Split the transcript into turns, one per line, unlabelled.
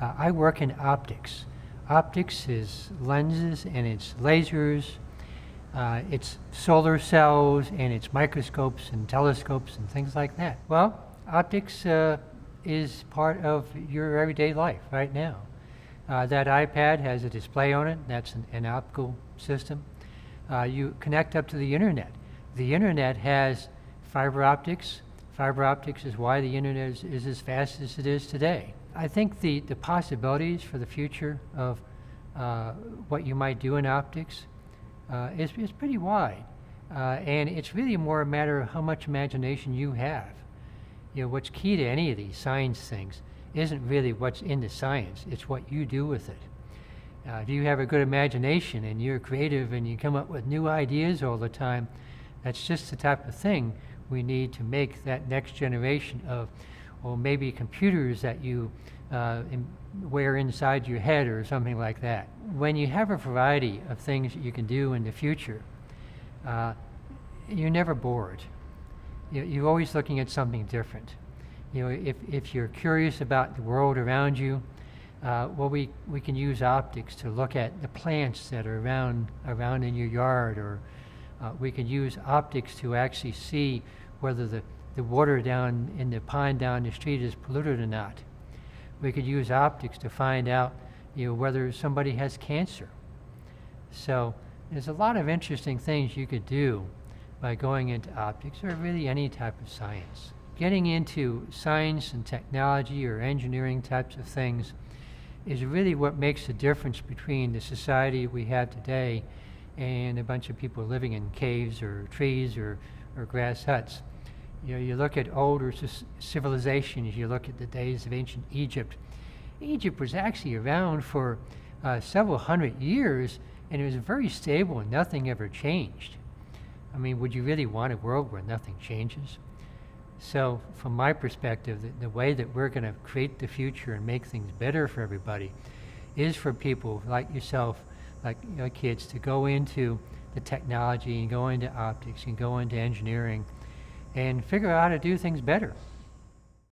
I work in optics. Optics is lenses and it's lasers, it's solar cells and it's microscopes and telescopes and things like that. Well, optics is part of your everyday life right now. That iPad has a display on it. That's an optical system. You connect up to the internet. The internet has fiber optics. Fiber optics is why the internet is as fast as it is today. I think the possibilities for the future of what you might do in optics is pretty wide. And it's really more a matter of how much imagination you have. You know, what's key to any of these science things isn't really what's in the science, it's what you do with it. If you have a good imagination and you're creative and you come up with new ideas all the time, that's just the type of thing we need to make that next generation of, or maybe computers that you wear inside your head or something like that. When you have a variety of things that you can do in the future, you're never bored. You're always looking at something different. You know, if you're curious about the world around you, well, we can use optics to look at the plants that are around in your yard, or we can use optics to actually see whether the water down in the pond down the street is polluted or not. We could use optics to find out, you know, whether somebody has cancer. So there's a lot of interesting things you could do by going into optics, or really any type of science. Getting into science and technology or engineering types of things is really what makes the difference between the society we have today and a bunch of people living in caves or trees or grass huts. You know, you look at older civilizations, you look at the days of ancient Egypt. Egypt was actually around for several hundred years, and it was very stable and nothing ever changed. I mean, would you really want a world where nothing changes? So from my perspective, the way that we're going to create the future and make things better for everybody is for people like yourself, like your kids, to go into the technology and go into optics and go into engineering and figure out how to do things better.